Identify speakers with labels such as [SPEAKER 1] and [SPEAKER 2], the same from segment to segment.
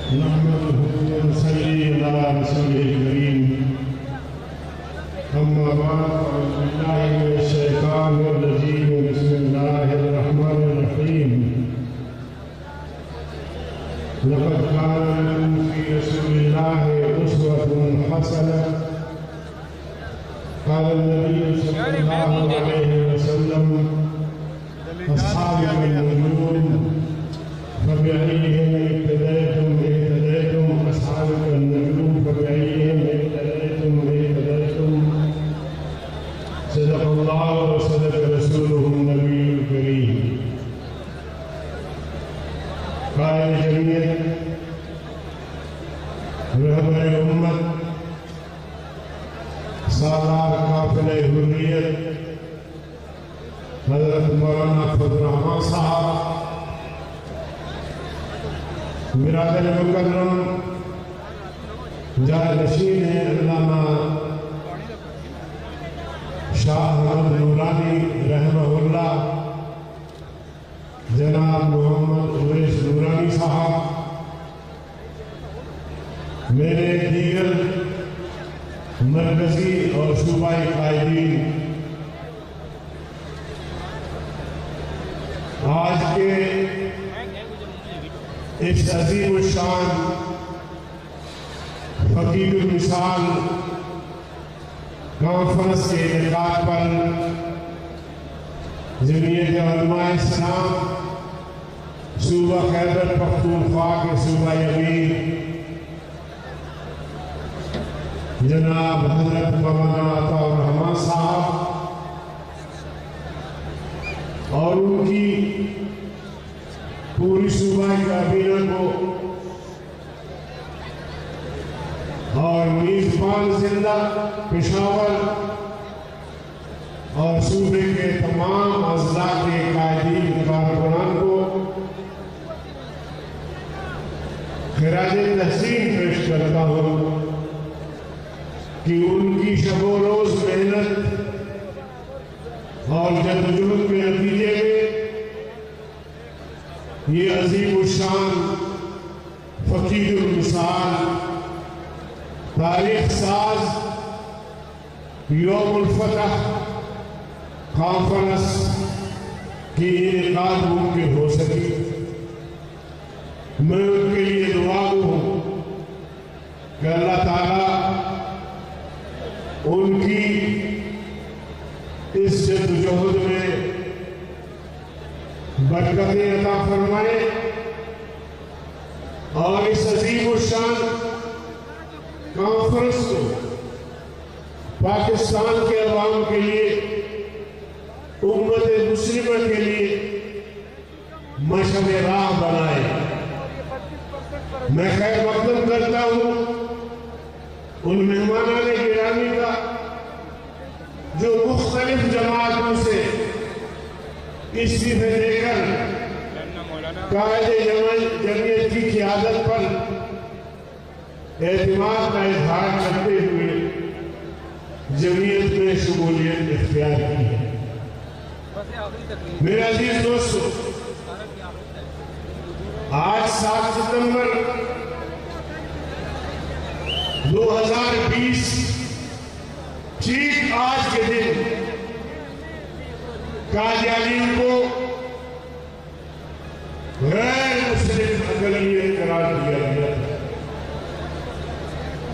[SPEAKER 1] نحمده ونصلي على رسوله الكريم أما بعد أعوذ بالله من الشيطان الرجيم بسم الله الرحمن الرحيم لقد كان لكم في رسول الله أسوة حسنة قال النبي صلى الله عليه وسلم أصحابي النجوم فبأيهم اهتديتم اهتديتم أصحابك النجوم فبأيهم اهتديتم اهتديتم صدق الله وصدق رسوله النبي الكريم قائد جمعیت رہبر امت سالار قافلہ حریت حضرت مولانا فضل الرحمان صاحب برادر مکرم جانشین علامہ شاہ احمد نورانی رحمہ اللہ جناب محمد اویس نورانی صاحب میرے دیگر مرکزی اور صوبائی قائدین آج کے اس عظیم الشان فقیر المثال کانفرنس کے انعقاد پر جمعیت علماء اسلام صوبہ خیبر پختونخوا کے صوبائی امیر جناب حضرت مولانا عطا الرحمان صاحب اور ان کی پوری صوبائی کابینہ کو اور میزبان زندہ پشاور اور صوبے کے تمام اضلاع کے قائدین کارکنان کو خراج تحسین پیش کرتا ہوں کہ ان کی شب و روز محنت اور جدوجہد کے نتیجے میں یہ عظیم الشان فقیر المثال تاریخ ساز یوم الفتح کانفرنس کی انعقاد ممکن ہو سکی. میں ان کے لیے دعا ہوں کہ اللہ تعالیٰ ان کی اس جدوجہد میں برکتیں عطا فرمائے اور اس عظیم الشان کانفرنس کو پاکستان کے عوام کے لیے امت مسلمہ کے لیے مشعل راہ بنائے. میں خیر مقدم کرتا ہوں ان مہمانان گرامی کا جو مختلف جماعتوں سے استعفے دے کر قائد جمعیت کی قیادت پر اعتماد کا اظہار کرتے ہوئے جمعیت میں شمولیت اختیار کی ہے. میرے عزیز دوستو، آج 7 ستمبر 2020 ٹھیک آج کے دن قادیانیوں کو غیر مسلم اقلیت قرار دیا گیا.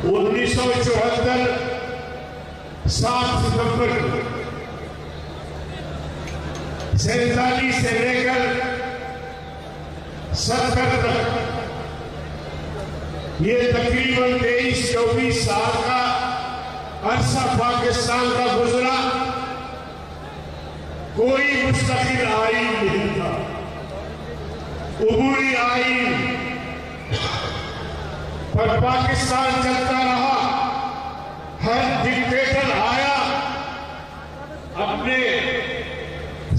[SPEAKER 1] 1974 7 ستمبر 47 سے لے کر 70 تک یہ تقریباً 23-24 سال کا عرصہ پاکستان کا گزرا. کوئی مستقل آئین نہیں تھا، عبوری آئین پر پاکستان چلتا رہا. ہر ڈکٹیٹر آیا اپنے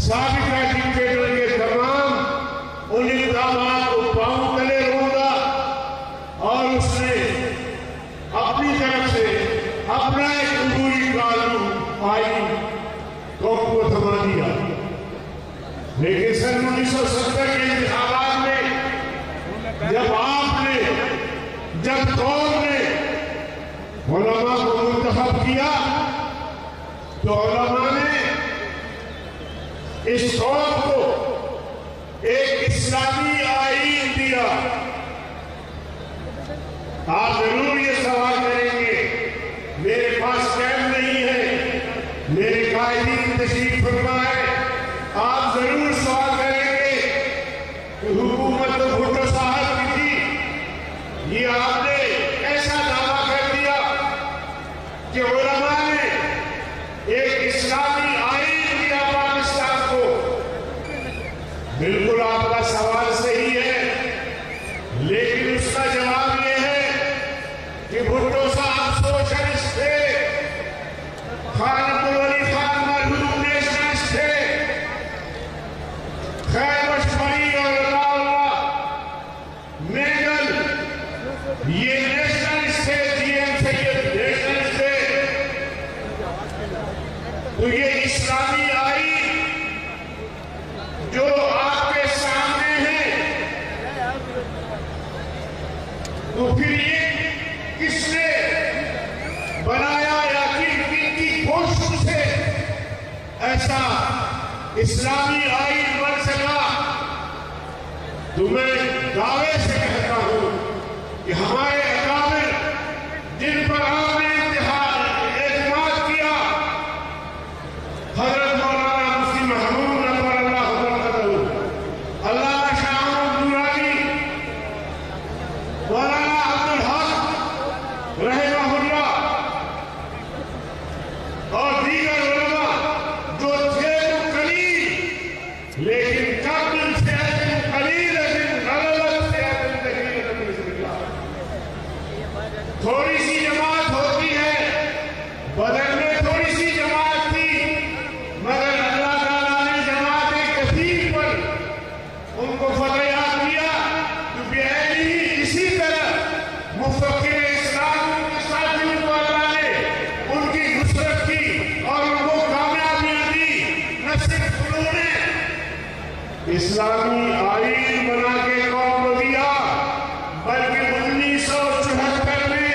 [SPEAKER 1] سابقہ ڈکٹیٹر کے تمام ان اقدامات کو پاؤں تلے روندا اور اس نے اپنی طرف سے اپنا ایک عبوری قانون آئین قوم کو تھما دیا. لیکن سن 1970 کے انتخابات میں جب آپ نے جب قوم نے علماء کو منتخب کیا تو علماء نے اس قوم کو ایک اسلامی آئین دیا۔ آپ ضرور یہ سوال کریں گے، میرے پاس ٹائم نہیں ہے، میرے قائدین تشریف فرما ہے، آپ ضرور سوال کریں گے کہ حکومت تو بھٹو صاحب کی تھی، یہ آپ نے ایسا دعویٰ کر دیا کہ علماء نے ایک اسلامی آئین دیا پاکستان کو۔ بالکل آپ کا سوال صحیح ہے، لیکن اس کا جواب یہ ہے کہ بھٹو صاحب سوشلسٹ تھے، خان عبدالولی خان مرحوم نیشنلسٹ تھے، خیر مشمری اور اللہ میگل یہ نیشنلسٹ تھے، جی ایم سید نیشنلسٹ تھے۔ تو یہ اسلامی آئین جو آپ کے سامنے ہے، تو پھر یہ کس نے بنایا یا کن کی کوشش سے ایسا اسلامی آئین بن سکا؟ تو میں دعوے سے کہتا ہوں کہ ہمارے اکابر جن پر آپ نے اعتماد کیا، حضرت مولانا مفتی محمود نور اللہ برکتہ، علامہ شاہ احمد نورانی، مولانا عبدالحق رحمہ اللہ اور دیگر علماء جو تھے تو قلیل، لیکن کم من فئۃ قلیلۃ غلبت فئۃ کثیرۃ بإذن اللہ۔ تھوڑی سی جماعت ہوتی ہے، بدر میں تھوڑی سی جماعت تھی، مگر اللہ تعالیٰ نے جماعت کثیر پر ان کو فتح کیا، کیونکہ ایسی اسی طرح مفکر اسلام کے ساتھیوں کو اللہ نے ان کی نصرت کی اور ان کو کامیابیاں دی۔ نہ صرف انہوں نے اسلامی آئین بنا کے قوم کو دیا، بلکہ 1974 میں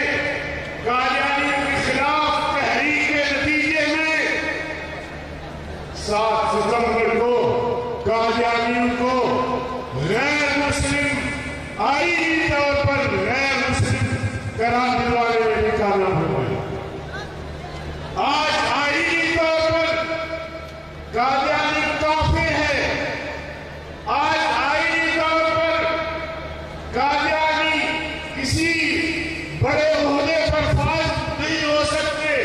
[SPEAKER 1] قادیانیوں کے خلاف تحریک کے نتیجے میں 7 ستمبر کو قادیانیوں کو غیر مسلم آئینی طور پر غیر مسلم قرار دلوانے میں نکالنا پڑا۔ آج آئینی طور پر قادیانی کافر ہے، آج آئینی طور پر قادیانی کسی بڑے عہدے پر فائز نہیں ہو سکتے،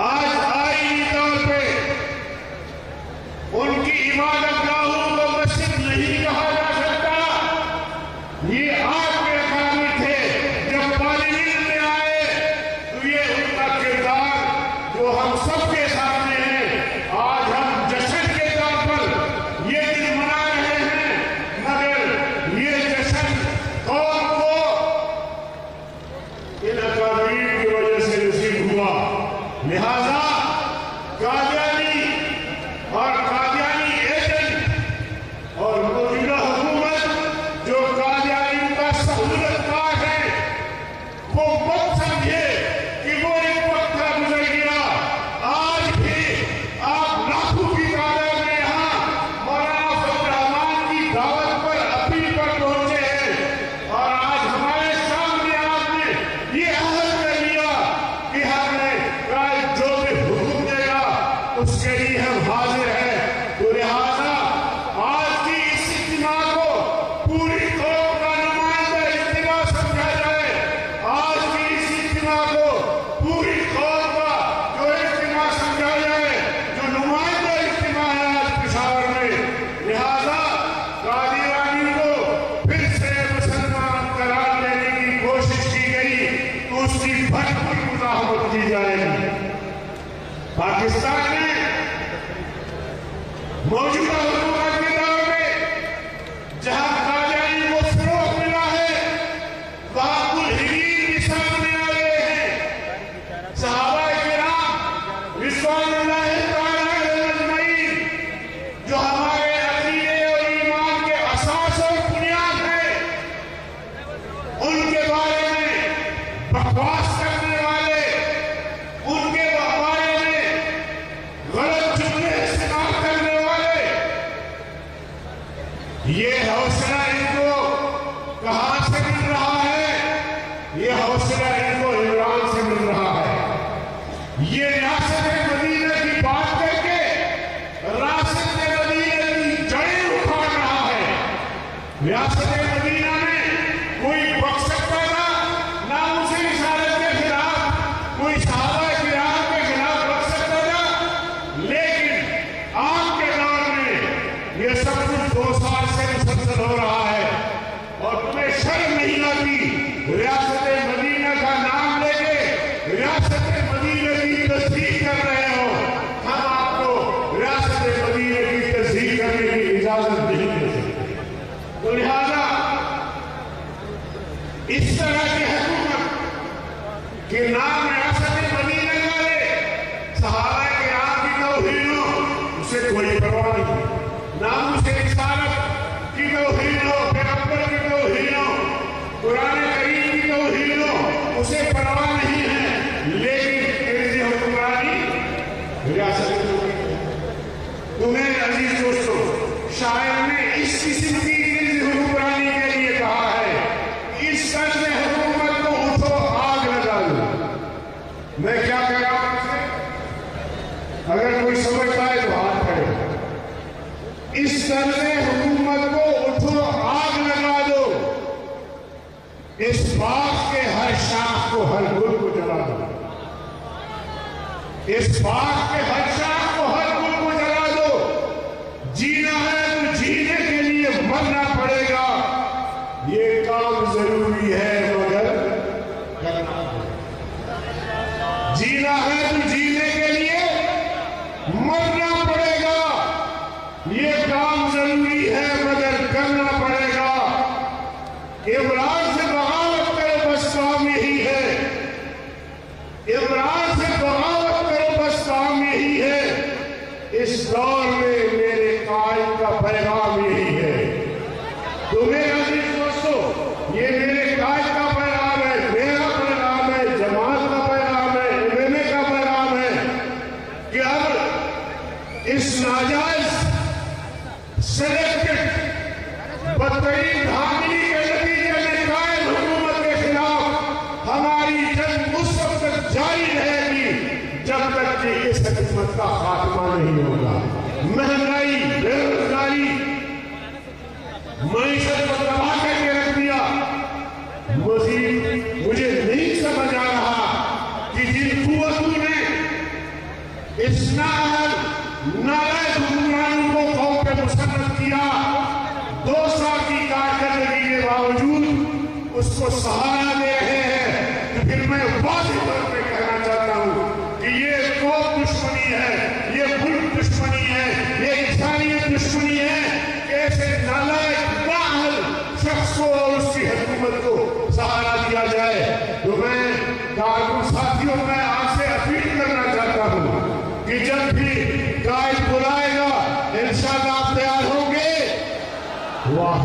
[SPEAKER 1] آج آئینی طور پہ ان کی عبادت گاہوں کو مسجد نہیں کہا جا سکتا۔ یہ آپ کے اکابر تھے، جب پارلیمنٹ میں آئے تو یہ ان کا کردار جو ہم سب کے سامنے ہے۔ آج ہم جشن کے طور پر یہ دن منا رہے ہیں، مگر یہ جشن قوم کو ان اکابرین کی وجہ سے نصیب ہوا۔ لہذا قادیانی اور قادیانی ایجنٹ اور موجودہ حکومت جو قادیانیوں کا سہولت کار ہے، وہ مت سمجھے کہ وہ ایک وقت کا گزر گیا۔ آج بھی آپ لاکھوں کی تعداد میں یہاں مولانا فضل الرحمان کی دعوت پر اپیل پر پہنچے ہیں، اور آج ہمارے سامنے آپ نے یہ عہد کر لیا کہ ہم نے قائد جو بھی حکم دے گا اس کے لیے ہم حاضر ہیں۔ تو لہذا آج کی اس اجتماع کو پوری قوم کا نمائندہ اجتماع سمجھا جائے، آج کی اس اجتماع کو پوری قوم کا جو اجتماع سمجھا جائے، جو نمائندہ اجتماع ہے آج پشاور میں۔ لہذا قادیانی کو پھر سے مسلمان قرار دینے کی کوشش کی گئی تو اس کی بھرپور مزاحمت کی جائے گی۔ پاکستان میں موجودہ حکومت کے دور میں جہاں قادیانی کو فروغ ملا ہے، وہاں ملحدین بھی سامنے آ گئے ہیں۔ صحابہ کرام رضوان اللہ تعالیٰ علیہم اجمعین جو ہمارے عقیدے اور ایمان کے اساس اور بنیاد ہیں، ان کے حوصلہ ان کو کہاں سے مل رہا ہے؟ یہ حوصلہ ان کو عمران سے مل رہا ہے۔ یہ ریاست مدینہ کی بات کر کے ریاست مدینہ کی جڑیں اکھاڑ رہا ہے۔ ریاست مدینہ میں کوئی بک سکتا تھا نہ اسے رسالت کے خلاف، کوئی صحابہ کرام کے خلاف بک سکتا تھا، لیکن آپ کے دور میں یہ سب کچھ 2 سال سے مسلسل ہو رہا ہے اور تمہیں شرم نہیں آتی ریاست مدینہ کا نام لے کے ریاست مدینہ کی تصدیق کر رہے ہو۔ ہم آپ کو ریاست مدینہ کی تصدیق کرنے کی اجازت نہیں دے سکتے۔ تو لہذا اس طرح کی حکومت کہ نام ریاست مدینہ کا لے، صحابہ کرام کی توہین ہو، اسے کوئی پرواہ نہیں، نام اسے رسالت کی توہین ہو، پیغمبر کی توہین ہو، قرآن کریم کی توہین ہو، اسے پرواہ نہیں ہے، لیکن تیری حکمرانی ریاست تمہیں عزیز دوستو، شاعر نے اس قسم کی حکمرانی کے لیے کہا ہے، اس طرز حکومت کو اٹھو آگ لگا دو۔ میں کیا کہہ رہا ہوں سے؟ اگر کوئی سمجھتا ہے تو ہاتھ کھڑے۔ اس طرز حکومت کو اٹھو آگ لگا دو، اس باغ کے ہر شاخ کو، ہر گل کو جلا دو، اس باغ کے ہر شاخ کو، ہر گل کو جلا دو۔ جینا ہے تو جینے کے لیے مرنا پڑے گا، یہ کام ضروری ہے مگر کرنا پڑے گا۔ جینا ہے تو جینے کے لیے مرنا پڑے گا، یہ کام ضروری ہے مگر کرنا پڑے گا۔ عمران سے بغاوت کرو بس کام یہی ہے، عمران سے بغاوت کرو بس کام یہی ہے، اس دور میں میرے قائد کا پیغام یہی ہے۔ تو میرے عزیز دوستو، یہ میرے قائد کا پیغام ہے، میرا پیغام ہے، جماعت کا پیغام ہے، ایم کا پیغام ہے کہ اب اس ناجائز سلیکٹڈ بدترین دھاندلی کے نتیجے میں قائم حکومت کے خلاف ہماری جنگ اس وقت تک جاری رہے گی جب تک کہ اس حکومت کا خاتمہ نہیں ہوگا۔ مہنگائی، بے روزگاری، معیشت کو تباہ کر کے رکھ دیا۔ مزید مجھے نہیں سمجھ آ رہا کہ جن قوتوں نے اس نالائق حکمرانوں کو قوم پہ مسلط کیا، 2 سال کی کارکردگی کے باوجود اس کو سہارا دے رہے ہیں، تو پھر میں واضح طور پہ کہنا چاہتا ہوں کہ یہ قوم دشمنی ہے، یہ ملک دشمنی ہے، یہ انسانیت دشمنی ہے کہ ایسے نالائق نااہل شخص کو اور اس کی حکومت کو سہارا دیا جائے۔ تو میں کارکن ساتھیوں میں آپ سے اپیل کرنا چاہتا ہوں کہ جب بھی قائد بلائے گا انشاءاللہ آپ تیار ہوں گے۔ واہ